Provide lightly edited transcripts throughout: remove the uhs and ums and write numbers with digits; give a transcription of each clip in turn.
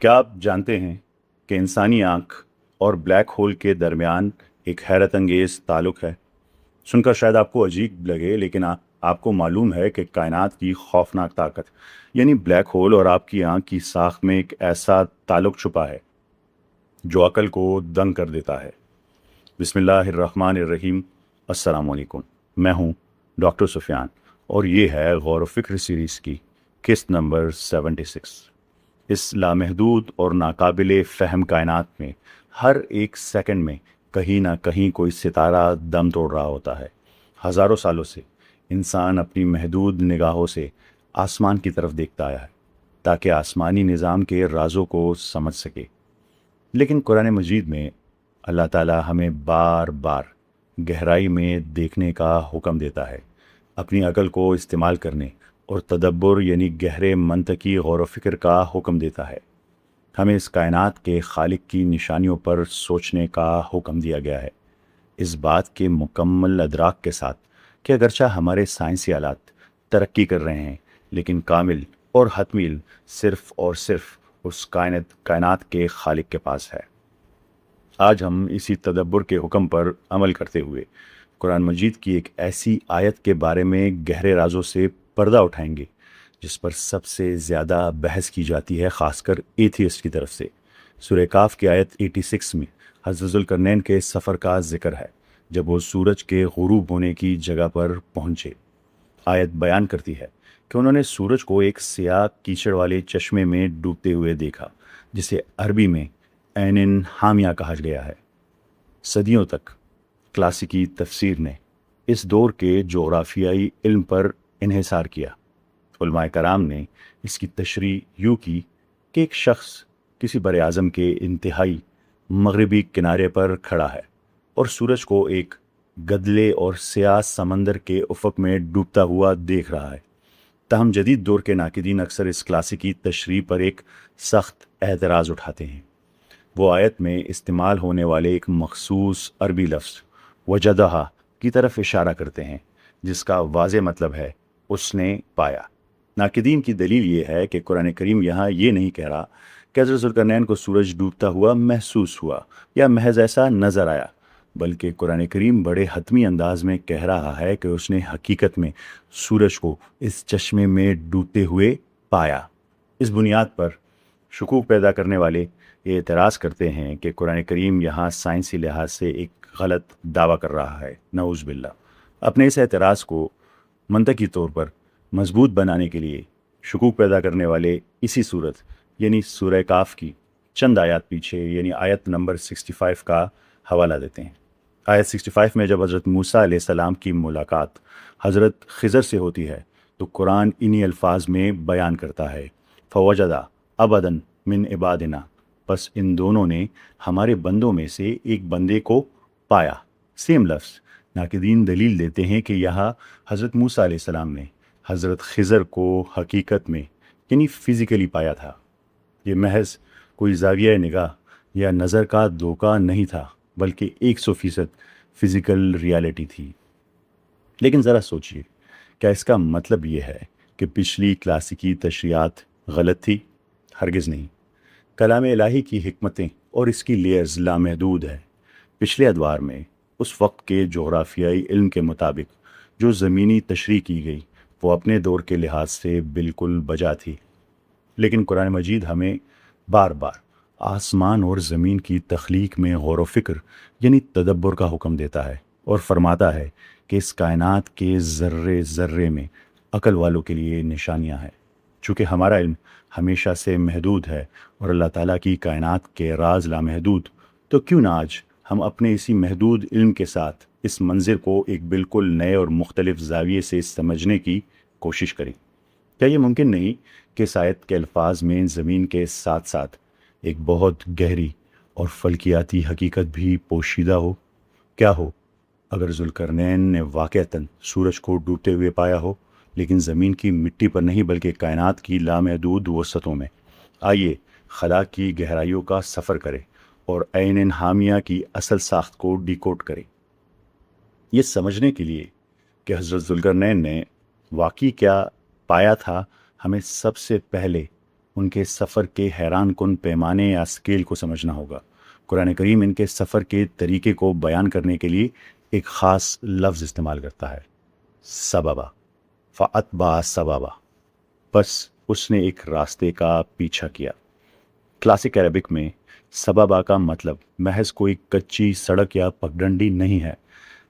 क्या आप जानते हैं कि इंसानी आँख और ब्लैक होल के दरमियान एक हैरत अंगेज़ ताल्लुक़ है। सुनकर शायद आपको अजीब लगे, लेकिन आपको मालूम है कि कायनात की खौफनाक ताकत यानी ब्लैक होल और आपकी आँख की साख में एक ऐसा ताल्लुक़ छुपा है जो अकल को दंग कर देता है। बिस्मिल्लाहिर्रहमानिर्रहीम। अस्सलाम वालेकुम। मैं हूँ डॉक्टर सुफियान और ये है गौर व फिक्र सीरीज़ की किस्त नंबर 76। इस लामहदूद और नाकाबिले फ़हम कायनात में हर एक सेकंड में कहीं ना कहीं कोई सितारा दम तोड़ रहा होता है। हज़ारों सालों से इंसान अपनी महदूद निगाहों से आसमान की तरफ देखता आया है ताकि आसमानी निज़ाम के राज़ों को समझ सके। लेकिन कुरान मजीद में अल्लाह ताला हमें बार बार गहराई में देखने का हुक्म देता है, अपनी अकल को इस्तेमाल करने और तदब्बर यानी गहरे मंतकी गौर व फिक्र का हुक्म देता है। हमें इस कायनात के खालिक की निशानियों पर सोचने का हुक्म दिया गया है, इस बात के मुकम्मल अदराक के साथ कि अगरचा हमारे साइंसी आलात तरक्की कर रहे हैं, लेकिन कामिल और हतमी इल्म सिर्फ़ और सिर्फ उस कायनात के खालिक के पास है। आज हम इसी तदब्बर के हुक्म पर अमल करते हुए कुरान मजीद की एक ऐसी आयत के बारे में गहरे राजों से पर्दा उठाएंगे जिस पर सबसे ज़्यादा बहस की जाती है, ख़ासकर एथियस्ट की तरफ से। सूरह काफ की आयत 86 में हज़रत ज़ुल्करनैन के सफ़र का जिक्र है जब वो सूरज के गुरूब होने की जगह पर पहुँचे। आयत बयान करती है कि उन्होंने सूरज को एक सियाह कीचड़ वाले चश्मे में डूबते हुए देखा, जिसे अरबी में ऐन हामिया कहा गया है। सदियों तक क्लासिकी तफसीर ने इस दौर के जोग्राफियाई इल्म पर इन्हिसार किया। उलमाए कराम ने इसकी तशरीह यूँ की कि एक शख्स किसी बर आज़म के इंतहाई मगरबी किनारे पर खड़ा है और सूरज को एक गदले और स्याह समंदर के उफ़क़ में डूबता हुआ देख रहा है। ताहम जदीद दौर के नाकिदीन अक्सर इस क्लासिकी तशरीह पर एक सख्त एतराज़ उठाते हैं। वो आयत में इस्तेमाल होने वाले एक मखसूस अरबी लफ्ज़ वजदहा की तरफ इशारा करते हैं, जिसका वाज़े मतलब है उसने पाया। नाकिदीन की दलील ये है कि कुरान करीम यहाँ ये नहीं कह रहा कि हज़रत ज़ुल्करनैन को सूरज डूबता हुआ महसूस हुआ या महज ऐसा नज़र आया, बल्कि कुरान करीम बड़े हतमी अंदाज में कह रहा है कि उसने हकीकत में सूरज को इस चश्मे में डूबते हुए पाया। इस बुनियाद पर शकूक पैदा करने वाले ये एतराज़ करते हैं कि कुरान करीम यहाँ साइंसी लिहाज से एक गलत दावा कर रहा है, नऊज़ बिल्लाह। अपने इस एतराज़ को मंतकी तौर पर मजबूत बनाने के लिए शकूक पैदा करने वाले इसी सूरत यानी सूरह काफ की चंद आयत पीछे यानी आयत नंबर 65 का हवाला देते हैं। आयत 65 में जब हज़रत मूसा अलैहिस्सलाम की मुलाकात हज़रत खिज़र से होती है तो कुरान इन्हीं अल्फाज में बयान करता है, फ़वजदा अबदन मिन इबादिना, बस इन दोनों ने हमारे बंदों में से एक बंदे को पाया। सेम लफ्ज़। नाकिदीन दलील देते हैं कि यहाँ हज़रत मूसा अलैहिस्सलाम ने हज़रत खिज़र को हकीकत में यानी फ़िज़िकली पाया था। ये महज कोई ज़ाविया निगाह या नज़र का धोखा नहीं था, बल्कि 100% फ़िज़िकल रियलिटी थी। लेकिन ज़रा सोचिए, क्या इसका मतलब ये है कि पिछली क्लासिकी तशरीहात गलत थी? हरगिज़ नहीं। कलाम इलाही की हिकमतें और इसकी लेयर्स लामहदूद है। पिछले अदवार में उस वक्त के जोग्राफियाई इल्म के मुताबिक जो ज़मीनी तशरीह की गई वो अपने दौर के लिहाज से बिल्कुल बजा थी, लेकिन कुरान मजीद हमें बार बार आसमान और ज़मीन की तख्लीक में गौर व फिक्र यानी तदब्बर का हुक्म देता है और फरमाता है कि इस कायनात के ज़र्रे ज़र्रे में अकल वालों के लिए निशानियाँ हैं। चूँकि हमारा इल्म हमेशा से महदूद है और अल्लाह ताला की कायनात के राज लामहदूद, तो क्यों ना आज हम अपने इसी महदूद इल्म के साथ इस मंज़र को एक बिल्कुल नए और मुख्तलिफ ज़ाविये से समझने की कोशिश करें। क्या ये मुमकिन नहीं कि इस आयत के अल्फाज में ज़मीन के साथ साथ एक बहुत गहरी और फल्कियाती हकीकत भी पोशीदा हो? क्या हो अगर ज़ुल्करनैन ने वाक़अतन सूरज को डूबते हुए पाया हो, लेकिन ज़मीन की मिट्टी पर नहीं बल्कि कायनात की लामहदूद वसतों में। आइए खला की गहराइयों का सफ़र करें और ऐन हामिया की असल साख्त को डिकोड करें। ये समझने के लिए कि हज़रत ज़ुल्करनैन ने वाकई क्या पाया था, हमें सबसे पहले ان کے سفر کے حیران کن پیمانے یا اسکیل کو سمجھنا ہوگا۔ قرآن کریم ان کے سفر کے طریقے کو بیان کرنے کے لیے ایک خاص لفظ استعمال کرتا ہے، سببا، فَأَتْبَعَ سَبَبًا، بس اس نے ایک راستے کا پیچھا کیا۔ کلاسک عربک میں سببا کا مطلب محض کوئی کچی سڑک یا پگڈنڈی نہیں ہے،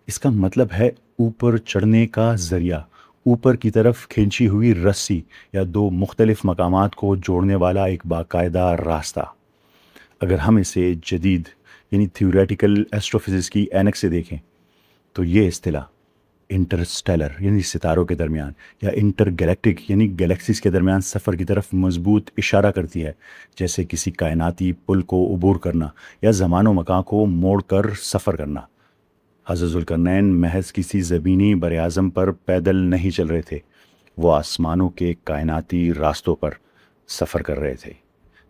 اس کا مطلب ہے اوپر چڑھنے کا ذریعہ، اوپر کی طرف کھینچی ہوئی رسی یا دو مختلف مقامات کو جوڑنے والا ایک باقاعدہ راستہ۔ اگر ہم اسے جدید یعنی تھیوریٹیکل ایسٹرو فزکس کی اینک سے دیکھیں تو یہ اصطلاح انٹرسٹیلر یعنی ستاروں کے درمیان یا انٹر گلیکٹک یعنی گلیکسیز کے درمیان سفر کی طرف مضبوط اشارہ کرتی ہے، جیسے کسی کائناتی پل کو عبور کرنا یا زمان و مکان کو موڑ کر سفر کرنا۔ حضرت ذوالقرنین محض کسی زمینی براعظم پر پیدل نہیں چل رہے تھے، وہ آسمانوں کے کائناتی راستوں پر سفر کر رہے تھے۔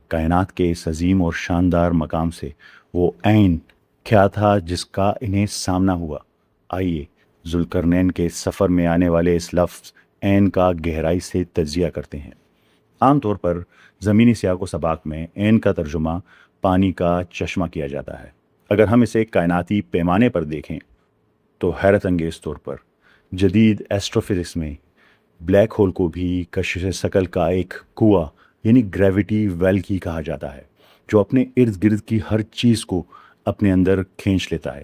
کائنات کے اس عظیم اور شاندار مقام سے وہ عین کیا تھا جس کا انہیں سامنا ہوا؟ آئیے ذوالقرنین کے سفر میں آنے والے اس لفظ عین کا گہرائی سے تجزیہ کرتے ہیں۔ عام طور پر زمینی سیاق و سباق میں عین کا ترجمہ پانی کا چشمہ کیا جاتا ہے۔ اگر ہم اسے کائناتی پیمانے پر دیکھیں تو حیرت انگیز طور پر جدید ایسٹرو فزکس میں بلیک ہول کو بھی کشش ثقل کا ایک کنواں یعنی گریوٹی ویل کی کہا جاتا ہے، جو اپنے ارد گرد کی ہر چیز کو اپنے اندر کھینچ لیتا ہے۔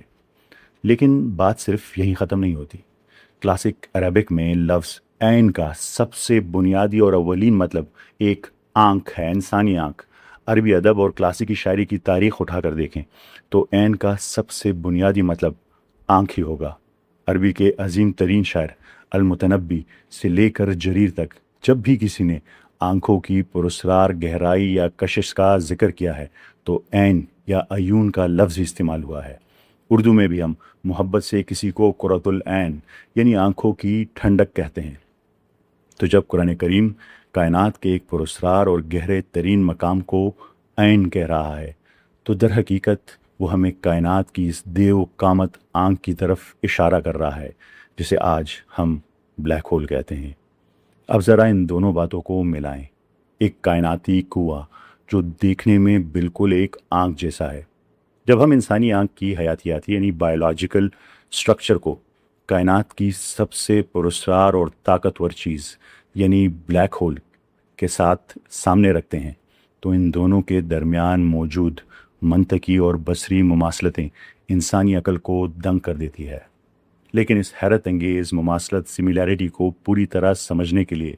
لیکن بات صرف یہیں ختم نہیں ہوتی۔ کلاسک عربک میں لفظ عین کا سب سے بنیادی اور اولین مطلب ایک آنکھ ہے، انسانی آنکھ۔ عربی ادب اور کلاسیکی شاعری کی تاریخ اٹھا کر دیکھیں تو عین کا سب سے بنیادی مطلب آنکھ ہی ہوگا۔ عربی کے عظیم ترین شاعر المتنبی سے لے کر جریر تک جب بھی کسی نے آنکھوں کی پراسرار گہرائی یا کشش کا ذکر کیا ہے تو عین یا عیون کا لفظ استعمال ہوا ہے۔ اردو میں بھی ہم محبت سے کسی کو قرۃ العین یعنی آنکھوں کی ٹھنڈک کہتے ہیں۔ تو جب قرآن کریم کائنات کے ایک پراسرار اور گہرے ترین مقام کو عین کہہ رہا ہے تو در حقیقت وہ ہمیں کائنات کی اس دیو قامت آنکھ کی طرف اشارہ کر رہا ہے، جسے آج ہم بلیک ہول کہتے ہیں۔ اب ذرا ان دونوں باتوں کو ملائیں۔ ایک کائناتی کنواں جو دیکھنے میں بالکل ایک آنکھ جیسا ہے۔ جب ہم انسانی آنکھ کی حیاتیاتی یعنی بائیولوجیکل سٹرکچر کو کائنات کی سب سے پراسرار اور طاقتور چیز یعنی بلیک ہول کے ساتھ سامنے رکھتے ہیں تو ان دونوں کے درمیان موجود منطقی اور بصری مماثلتیں انسانی عقل کو دنگ کر دیتی ہے۔ لیکن اس حیرت انگیز مماثلت سملیرٹی کو پوری طرح سمجھنے کے لیے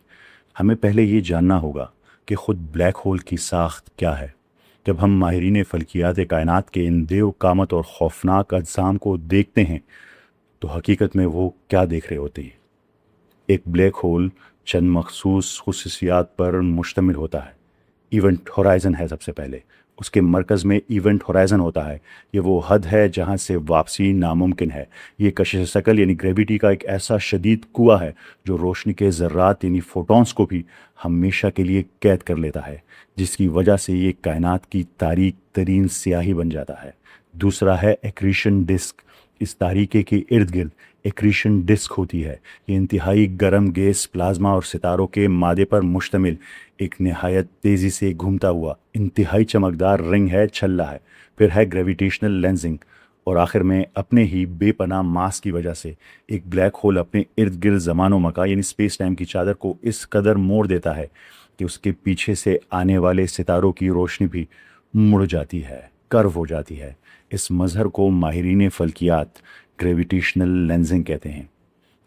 ہمیں پہلے یہ جاننا ہوگا کہ خود بلیک ہول کی ساخت کیا ہے۔ جب ہم ماہرین فلکیات کائنات کے ان دیو قامت اور خوفناک اجسام کو دیکھتے ہیں تو حقیقت میں وہ کیا دیکھ رہے ہوتے ہیں؟ ایک بلیک ہول چند مخصوص خصوصیات پر مشتمل ہوتا ہے۔ ایونٹ ہورائزن ہے سب سے پہلے، اس کے مرکز میں ایونٹ ہورائزن ہوتا ہے۔ یہ وہ حد ہے جہاں سے واپسی ناممکن ہے۔ یہ کشش ثقل یعنی گریویٹی کا ایک ایسا شدید کنواں ہے جو روشنی کے ذرات یعنی فوٹونز کو بھی ہمیشہ کے لیے قید کر لیتا ہے، جس کی وجہ سے یہ کائنات کی تاریک ترین سیاہی بن جاتا ہے۔ دوسرا ہے ایکریشن ڈسک۔ اس تاریکے کے ارد گرد ایکریشن ڈسک ہوتی ہے۔ یہ انتہائی گرم گیس پلازما اور ستاروں کے مادے پر مشتمل ایک نہایت تیزی سے گھومتا ہوا انتہائی چمکدار رنگ ہے، چھلا ہے۔ پھر ہے گریویٹیشنل لینزنگ، اور آخر میں اپنے ہی بے پناہ ماس کی وجہ سے ایک بلیک ہول اپنے ارد گرد زمان و مکان یعنی اسپیس ٹائم کی چادر کو اس قدر موڑ دیتا ہے کہ اس کے پیچھے سے آنے والے ستاروں کی روشنی بھی مڑ جاتی ہے، کرو ہو جاتی ہے۔ اس مظہر کو ماہرین فلکیات گریویٹیشنل لینزنگ کہتے ہیں۔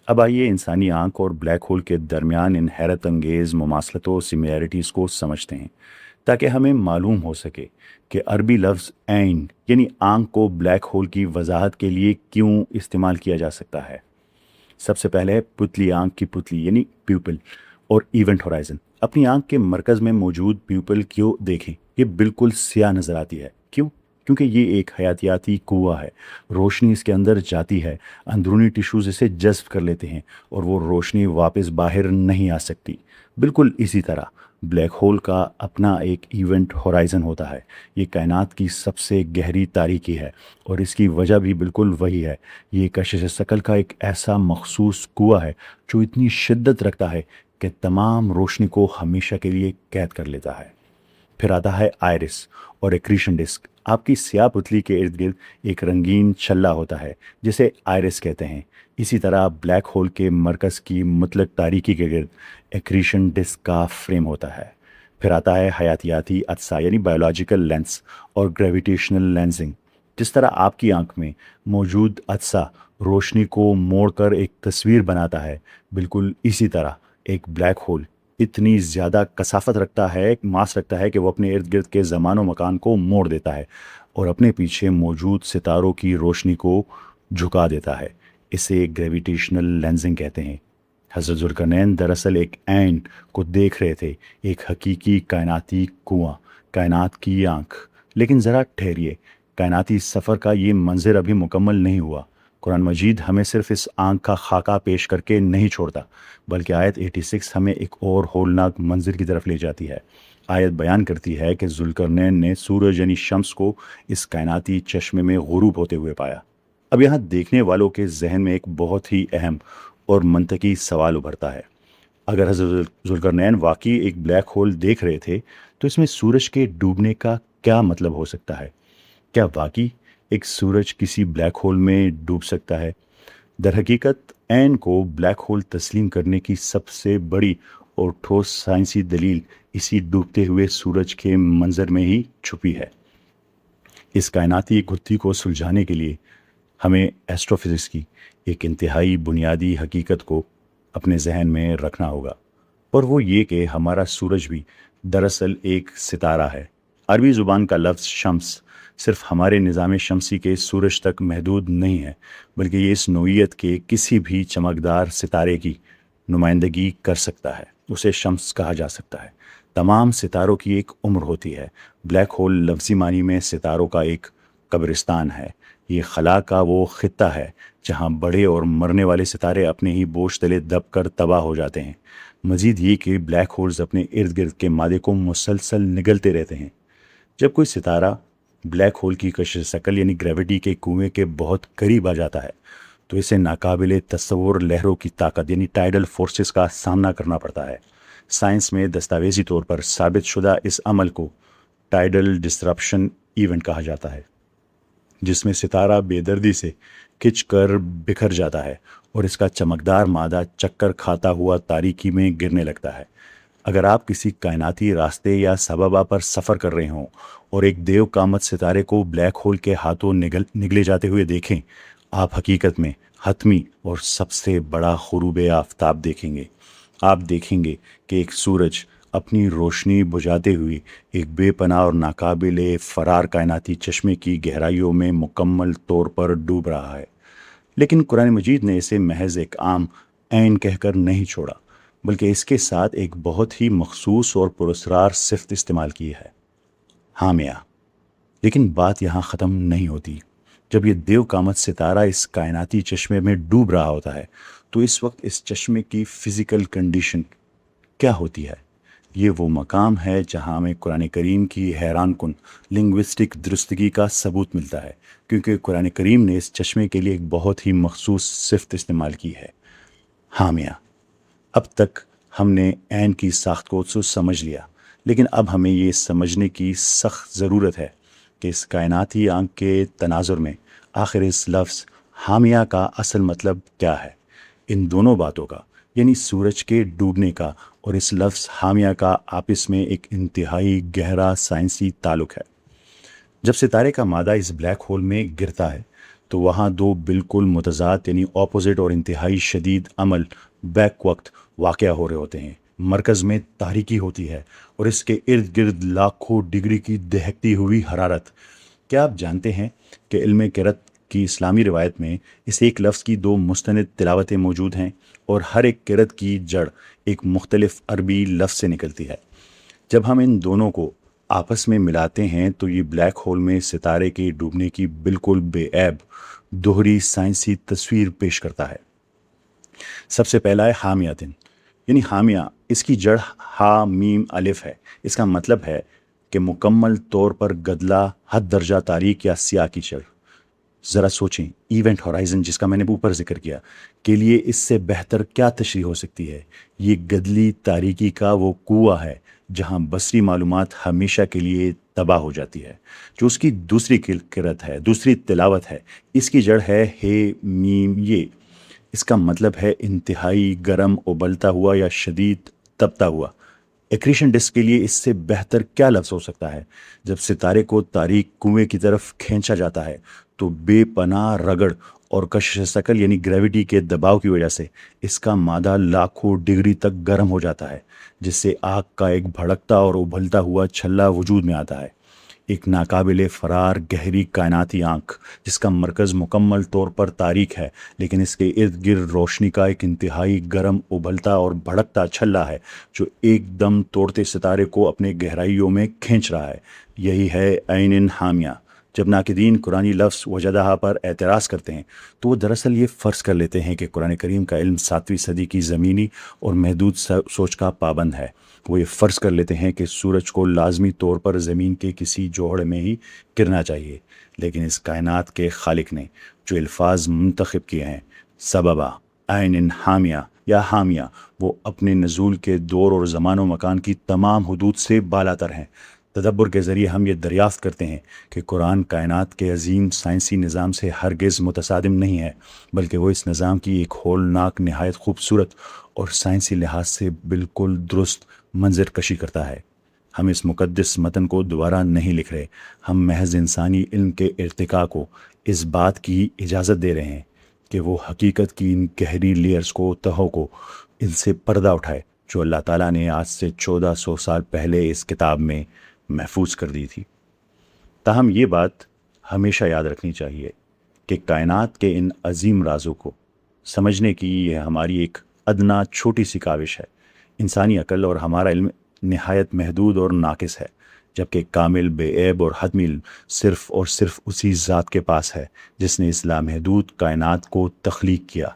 اب آئیے انسانی آنکھ اور بلیک ہول کے درمیان ان حیرت انگیز مماثلتوں سملیرٹیز کو سمجھتے ہیں، تاکہ ہمیں معلوم ہو سکے کہ عربی لفظ عین یعنی آنکھ کو بلیک ہول کی وضاحت کے لیے کیوں استعمال کیا جا سکتا ہے۔ سب سے پہلے پتلی آنکھ کی پتلی یعنی پیوپل اور ایونٹ ہورائزن۔ اپنی آنکھ کے مرکز میں موجود پیوپل کیوں دیکھیں، یہ بالکل سیاہ نظر آتی ہے۔ کیوں؟ کیونکہ یہ ایک حیاتیاتی کنواں ہے۔ روشنی اس کے اندر جاتی ہے، اندرونی ٹیشوز اسے جذب کر لیتے ہیں اور وہ روشنی واپس باہر نہیں آ سکتی۔ بالکل اسی طرح بلیک ہول کا اپنا ایک ایونٹ ہورائزن ہوتا ہے۔ یہ کائنات کی سب سے گہری تاریکی ہے اور اس کی وجہ بھی بالکل وہی ہے۔ یہ کشش ثقل کا ایک ایسا مخصوص کنواں ہے جو اتنی شدت رکھتا ہے کہ تمام روشنی کو ہمیشہ کے لیے قید کر لیتا ہے۔ फिर आता है आयरिस और एक्रीशन डिस्क। आपकी स्याह पुतली के इर्द गिर्द एक रंगीन छल्ला होता है जिसे आयरिस कहते हैं। इसी तरह ब्लैक होल के मरकज़ की मुतलक तारीकी के गिर्द एक्रीशन डिस्क का फ्रेम होता है। फिर आता है हयातियाती अज्सा यानी बायोलॉजिकल लेंस और ग्रेविटेशनल लेंसिंग। जिस तरह आपकी आंख में मौजूद अज्सा रोशनी को मोड़कर एक तस्वीर बनाता है, बिल्कुल इसी तरह एक ब्लैक होल इतनी ज़्यादा कसाफत रखता है, मास रखता है कि वो अपने इर्द गिर्द के ज़मानो मकान को मोड़ देता है और अपने पीछे मौजूद सितारों की रोशनी को झुका देता है। इसे ग्रेविटेशनल लेंसिंग कहते हैं। हज़रत ज़ुल्करनैन दरअसल एक ऐन को देख रहे थे, एक हकीकी कायनाती कुआं, कायनात की आँख। लेकिन ज़रा ठहरिए, कायनाती सफ़र का ये मंज़र अभी मुकम्मल नहीं हुआ। कुरान मजीद हमें सिर्फ इस आँख का खाका पेश करके नहीं छोड़ता, बल्कि आयत 86 हमें एक और होलनाक मंजर की तरफ ले जाती है। आयत बयान करती है कि ज़ुल्करनैन ने सूरज यानी शम्स को इस कायनाती चश्मे में गुरूब होते हुए पाया। अब यहाँ देखने वालों के जहन में एक बहुत ही अहम और मंतकी सवाल उभरता है। अगर हज़रत ज़ुल्करनैन वाकई एक ब्लैक होल देख रहे थे, तो इसमें सूरज के डूबने का क्या मतलब हो सकता है? क्या वाकई एक सूरज किसी ब्लैक होल में डूब सकता है? दरहकीकत ऐन को ब्लैक होल तस्लीम करने की सबसे बड़ी और ठोस साइंसी दलील इसी डूबते हुए सूरज के मंजर में ही छुपी है। इस कायनाती गुत्थी को सुलझाने के लिए हमें एस्ट्रोफिज़िक्स की एक इंतहाई बुनियादी हकीकत को अपने जहन में रखना होगा, और वो ये कि हमारा सूरज भी दरअसल एक सितारा है। अरबी ज़ुबान का लफ्ज़ शम्स सिर्फ हमारे निज़ाम शमसी के सूरज तक महदूद नहीं है, बल्कि ये इस नौइयत के किसी भी चमकदार सितारे की नुमाइंदगी कर सकता है। उसे शम्स कहा जा सकता है। तमाम सितारों की एक उम्र होती है। ब्लैक होल लफ्ज़ी मानी में सितारों का एक कब्रिस्तान है। ये खला का वो खित्ता है जहाँ बड़े और मरने वाले सितारे अपने ही बोझ तले दब कर तबाह हो जाते हैं। मज़ीद ये कि ब्लैक होल्स अपने इर्द गिर्द के मादे को मुसलसल निगलते रहते हैं। जब कोई सितारा ब्लैक होल की कशिश शकल यानी ग्रेविटी के कुएं के बहुत करीब आ जाता है, तो इसे नाकाबिले तस्वुर लहरों की ताकत यानी टाइडल फोर्सेस का सामना करना पड़ता है। साइंस में दस्तावेजी तौर पर साबित शुदा इस अमल को टाइडल डिसरप्शन इवेंट कहा जाता है, जिसमें सितारा बेदर्दी से खिंचकर बिखर जाता है और इसका चमकदार मादा चक्कर खाता हुआ तारीकी में गिरने लगता है। अगर आप किसी कायनाती रास्ते या सबबा पर सफ़र कर रहे हों और एक देव कामत सितारे को ब्लैक होल के हाथों निगले जाते हुए देखें, आप हकीकत में हतमी और सबसे बड़ा ग़ुरूब आफ़ताब देखेंगे। आप देखेंगे कि एक सूरज अपनी रोशनी बुझाते हुए एक बेपनाह और नाकाबिले फ़रार कायनाती चश्मे की गहराइयों में मुकम्मल तौर पर डूब रहा है। लेकिन कुरान मजीद ने इसे महज एक आम ऐन कहकर नहीं छोड़ा, बल्कि इसके साथ एक बहुत ही मखसूस और पुरस्कार सिफ्त इस्तेमाल की है, हामिया। लेकिन बात यहाँ ख़त्म नहीं होती। जब ये देव कामत सितारा इस कायनाती चश्मे में डूब रहा होता है, तो इस वक्त इस चश्मे की फ़िज़िकल कंडीशन क्या होती है? ये वो मकाम है जहाँ हमें कुरान करीम की हैरान कुन लिंग्विस्टिक दुरुस्तगी का सबूत मिलता है, क्योंकि कुरान करीम ने इस चश्मे के लिए एक बहुत ही मखसूस सिफ्त इस्तेमाल की है, हामिया। अब तक हमने ऐन की साख्त को तो समझ लिया, लेकिन अब हमें ये समझने की सख्त ज़रूरत है कि इस कायनाती आंख के तनाजुर में आखिर इस लफ्ज़ हामिया का असल मतलब क्या है। इन दोनों बातों का यानी सूरज के डूबने का और इस लफ्ज़ हामिया का आपस में एक इंतहाई गहरा साइंसी ताल्लुक़ है। जब सितारे का मादा इस ब्लैक होल में गिरता है, तो वहाँ दो बिल्कुल मुतज़ाद यानी ऑपोजिट और इंतहाई शदीद अमल बैक वक्त वाक़या हो रहे होते हैं। मरकज़ में तारीकी होती है और इसके इर्द गिर्द लाखों डिग्री की दहकती हुई हरारत। क्या आप जानते हैं कि इल्म क़िरात की इस्लामी रिवायत में इस एक लफ्ज़ की दो मुस्तनिद तिलावतें मौजूद हैं और हर एक क़िरात की जड़ एक मुख्तलिफ अरबी लफ्ज़ से निकलती है। जब हम इन दोनों को आपस में मिलाते हैं, तो ये ब्लैक होल में सितारे के डूबने की बिल्कुल बेऐब दोहरी साइंसी तस्वीर पेश करता है। सबसे पहला है हामियातिन, यानी हामिया, इसकी जड़ हा मीम अलिफ है। इसका मतलब है कि मुकम्मल तौर पर गदला, हद दर्जा तारीक या स्याह की जड़। ज़रा सोचें, इवेंट होराइज़न जिसका मैंने ऊपर जिक्र किया के लिए इससे बेहतर क्या तशरीह हो सकती है। ये गदली तारीकी का वो कुआं है جہاں بصری معلومات ہمیشہ کے لیے تباہ ہو جاتی ہے۔ جو اس کی دوسری قرت ہے، دوسری تلاوت ہے، اس کی جڑ ہے ہے میم یہ۔ اس کا مطلب ہے انتہائی گرم ابلتا ہوا یا شدید تپتا ہوا۔ ایکریشن ڈسک کے لیے اس سے بہتر کیا لفظ ہو سکتا ہے؟ جب ستارے کو تاریک کنویں کی طرف کھینچا جاتا ہے تو بے پناہ رگڑ اور کشش ثقل یعنی گریوٹی کے دباؤ کی وجہ سے اس کا مادہ لاکھوں ڈگری تک گرم ہو جاتا ہے، جس سے آگ کا ایک بھڑکتا اور ابھلتا ہوا چھلا وجود میں آتا ہے۔ ایک ناقابل فرار گہری کائناتی آنکھ جس کا مرکز مکمل طور پر تاریک ہے، لیکن اس کے ارد گرد روشنی کا ایک انتہائی گرم ابلتا اور بھڑکتا چھلا ہے جو ایک دم توڑتے ستارے کو اپنے گہرائیوں میں کھینچ رہا ہے۔ یہی ہے عین حامیہ۔ جب ناقدین قرآنی لفظ وجدہ پر اعتراض کرتے ہیں تو وہ دراصل یہ فرض کر لیتے ہیں کہ قرآن کریم کا علم 7ویں صدی کی زمینی اور محدود سوچ کا پابند ہے۔ وہ یہ فرض کر لیتے ہیں کہ سورج کو لازمی طور پر زمین کے کسی جوہر میں ہی گرنا چاہیے، لیکن اس کائنات کے خالق نے جو الفاظ منتخب کیے ہیں، سببہ، عین حامیہ یا حامیہ، وہ اپنے نزول کے دور اور زمان و مکان کی تمام حدود سے بالاتر ہیں۔ تدبر کے ذریعے ہم یہ دریافت کرتے ہیں کہ قرآن کائنات کے عظیم سائنسی نظام سے ہرگز متصادم نہیں ہے، بلکہ وہ اس نظام کی ایک ہولناک نہایت خوبصورت اور سائنسی لحاظ سے بالکل درست منظر کشی کرتا ہے۔ ہم اس مقدس متن کو دوبارہ نہیں لکھ رہے، ہم محض انسانی علم کے ارتقاء کو اس بات کی اجازت دے رہے ہیں کہ وہ حقیقت کی ان گہری لیئرز کو، تہوں کو، ان سے پردہ اٹھائے جو اللہ تعالیٰ نے آج سے 1400 سال پہلے اس کتاب میں محفوظ کر دی تھی۔ تاہم یہ بات ہمیشہ یاد رکھنی چاہیے کہ کائنات کے ان عظیم رازوں کو سمجھنے کی یہ ہماری ایک ادنا چھوٹی سی کاوش ہے۔ انسانی عقل اور ہمارا علم نہایت محدود اور ناقص ہے، جبکہ کامل، بے عیب اور حتمی علم صرف اور صرف اسی ذات کے پاس ہے جس نے اس لامحدود کائنات کو تخلیق کیا۔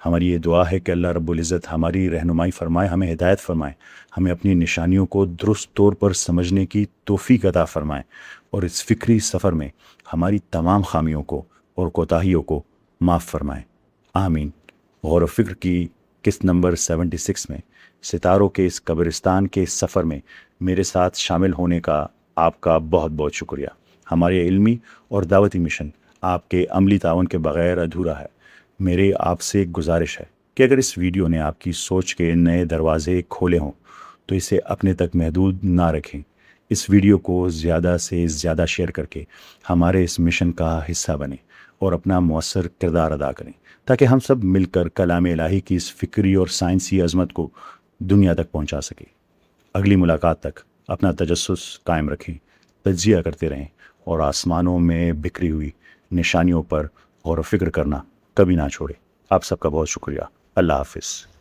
ہماری یہ دعا ہے کہ اللہ رب العزت ہماری رہنمائی فرمائے، ہمیں ہدایت فرمائے، ہمیں اپنی نشانیوں کو درست طور پر سمجھنے کی توفیق عطا فرمائے، اور اس فکری سفر میں ہماری تمام خامیوں کو اور کوتاہیوں کو معاف فرمائے۔ آمین۔ غور و فکر کی قسط نمبر 76 میں ستاروں کے اس قبرستان کے اس سفر میں میرے ساتھ شامل ہونے کا آپ کا بہت بہت شکریہ۔ ہمارے علمی اور دعوتی مشن آپ کے عملی تعاون کے بغیر ادھورا ہے۔ میرے آپ سے ایک گزارش ہے کہ اگر اس ویڈیو نے آپ کی سوچ کے نئے دروازے کھولے ہوں تو اسے اپنے تک محدود نہ رکھیں۔ اس ویڈیو کو زیادہ سے زیادہ شیئر کر کے ہمارے اس مشن کا حصہ بنیں اور اپنا مؤثر کردار ادا کریں، تاکہ ہم سب مل کر کلام الہی کی اس فکری اور سائنسی عظمت کو دنیا تک پہنچا سکیں۔ اگلی ملاقات تک اپنا تجسس قائم رکھیں، تجزیہ کرتے رہیں، اور آسمانوں میں بکھری ہوئی نشانیوں پر غور و فکر کرنا کبھی نہ چھوڑیں۔ آپ سب کا بہت شکریہ۔ اللہ حافظ۔